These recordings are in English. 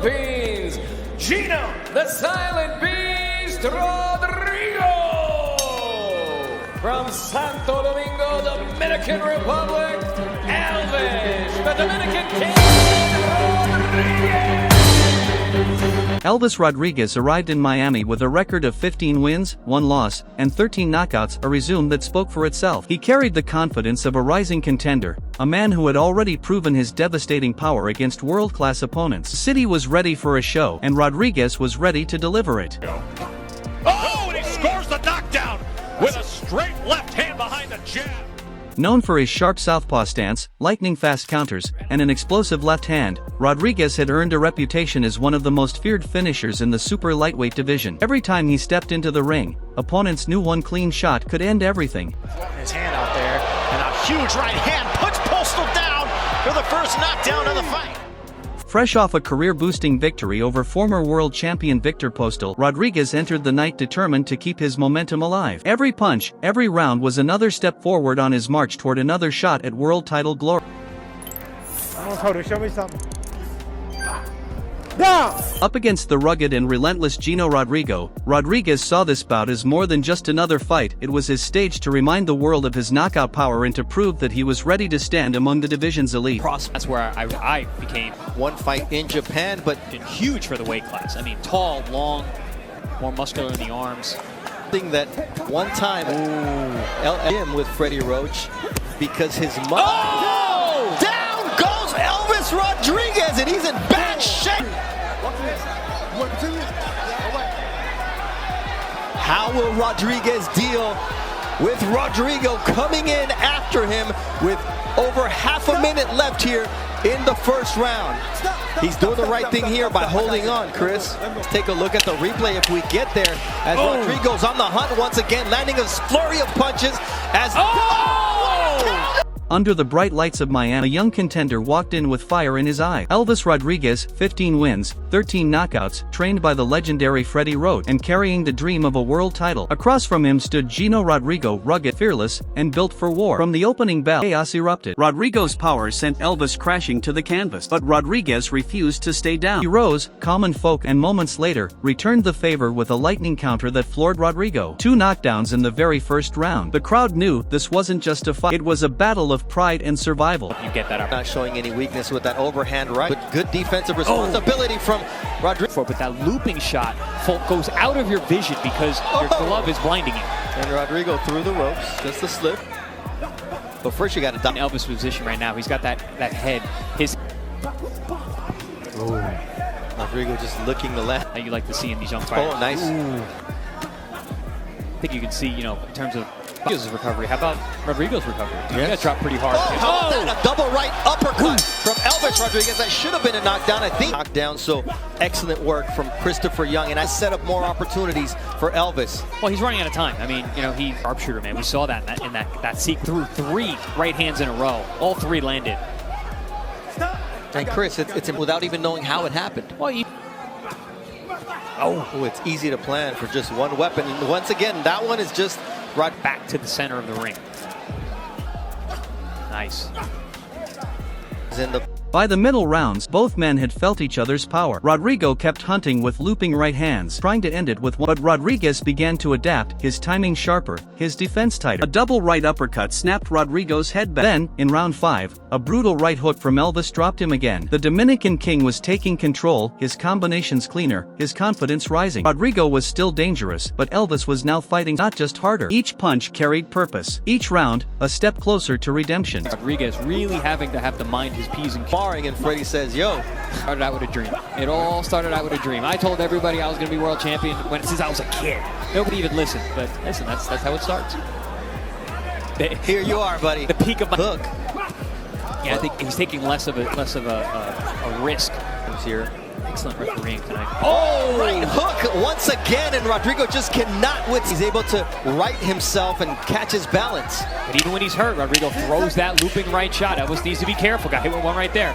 Philippines, Jino, the Silent Beast Rodrigo. From Santo Domingo, Dominican Republic, Elvis, the Dominican King Rodriguez. Elvis Rodriguez arrived in Miami with a record of 15 wins, 1 loss, and 13 knockouts, a resume that spoke for itself. He carried the confidence of a rising contender, a man who had already proven his devastating power against world-class opponents. The city was ready for a show, and Rodriguez was ready to deliver it. Oh, and he scores the knockdown with a straight left hand behind the jab. Known for his sharp southpaw stance, lightning-fast counters, and an explosive left hand, Rodriguez had earned a reputation as one of the most feared finishers in the super lightweight division. Every time he stepped into the ring, opponents knew one clean shot could end everything. His hand out there, and a huge right hand puts Postal down for the first knockdown of the fight. Fresh off a career-boosting victory over former world champion Victor Postal, Rodriguez entered the night determined to keep his momentum alive. Every punch, every round was another step forward on his march toward another shot at world title glory. Show me something. Down! Up against the rugged and relentless Jino Rodrigo, Rodriguez saw this bout as more than just another fight. It was his stage to remind the world of his knockout power and to prove that he was ready to stand among the division's elite. That's where I became One fight in Japan, but huge for the weight class. I mean, tall, long, more muscular in the arms. thing that one time him with Freddie Roach because his mother. Oh! Down goes Elvis Rodriguez, and he's in bad shape. How will Rodriguez deal with Rodrigo coming in after him with over half a minute left here in the first round? He's doing the right thing here by holding on, Chris. Let's take a look at the replay if we get there. As Rodrigo's on the hunt once again, landing a flurry of punches as... Under the bright lights of Miami, a young contender walked in with fire in his eye. Elvis Rodriguez, 15 wins, 13 knockouts, trained by the legendary Freddie Roach, and carrying the dream of a world title. Across from him stood Jino Rodrigo, rugged, fearless, and built for war. From the opening bell, chaos erupted. Rodrigo's power sent Elvis crashing to the canvas, but Rodriguez refused to stay down. He rose, calm and focused, and moments later, returned the favor with a lightning counter that floored Rodrigo. 2 knockdowns in the very first round. The crowd knew this wasn't just a fight, it was a battle of pride and survival. You get that up. Not showing any weakness with that overhand right, but good defensive responsibility from Rodrigo. But that looping shot goes out of your vision because your glove is blinding you. And Rodrigo through the ropes, just a slip. But first you got to In Elvis' position right now, he's got that head. Rodrigo just looking to land. That you like to see in these young fighters. Oh, nice. I think you can see, in terms of Rodrigo's recovery. How about Rodrigo's recovery? He got dropped pretty hard. How about that? A double right uppercut from Elvis Rodriguez. That should have been a knockdown, I think. Knockdown, so excellent work from Christopher Young, and I set up more opportunities for Elvis. Well, he's running out of time. I mean, he's a sharpshooter, man. We saw that in that seek through 3 right hands in a row. All 3 landed. And Chris, it's without even knowing how it happened. Well, it's easy to plan for just one weapon. And once again, that one is just right back to the center of the ring. Nice. By the middle rounds, both men had felt each other's power. Rodrigo kept hunting with looping right hands, trying to end it with one, but Rodriguez began to adapt, his timing sharper, his defense tighter. A double right uppercut snapped Rodrigo's head back. Then, in round 5, a brutal right hook from Elvis dropped him again. The Dominican King was taking control, his combinations cleaner, his confidence rising. Rodrigo was still dangerous, but Elvis was now fighting not just harder. Each punch carried purpose. Each round, a step closer to redemption. Rodriguez really having to have to mind his P's and Q's. and Freddie says, yo. Started out with a dream. It all started out with a dream. I told everybody I was going to be world champion since I was a kid. Nobody even listened, but listen, that's how it starts. Here you are, buddy. The peak of my hook. Yeah, I think he's taking less of a risk. He's here. Excellent refereeing tonight. Oh, right hook once again, and Rodrigo just cannot he's able to right himself and catch his balance. But even when he's hurt, Rodrigo throws that looping right shot. Elvis needs to be careful. Got hit with one right there.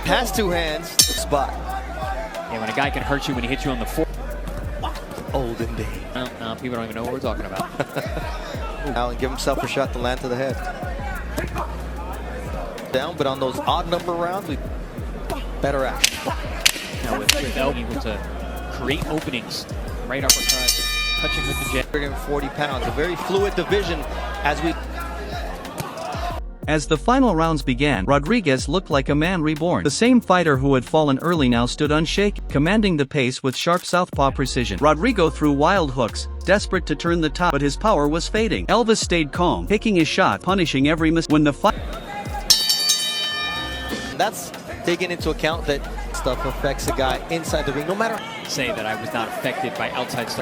Has 2 hands. Spot. Yeah, when a guy can hurt you when he hits you on the 4. Olden days. No, people don't even know what we're talking about. Now and give himself a shot to land to the head. Down, but on those odd number rounds, better act. Now with Elvis able to create openings, right uppercut, touching with the jab. 140 pounds, a very fluid division as we... As the final rounds began, Rodriguez looked like a man reborn. The same fighter who had fallen early now stood unshaken, commanding the pace with sharp southpaw precision. Rodrigo threw wild hooks, desperate to turn the tide, but his power was fading. Elvis stayed calm, picking his shot, punishing every miss. When the fight... That's taking into account that stuff affects a guy inside the ring, no matter... Say that I was not affected by outside stuff.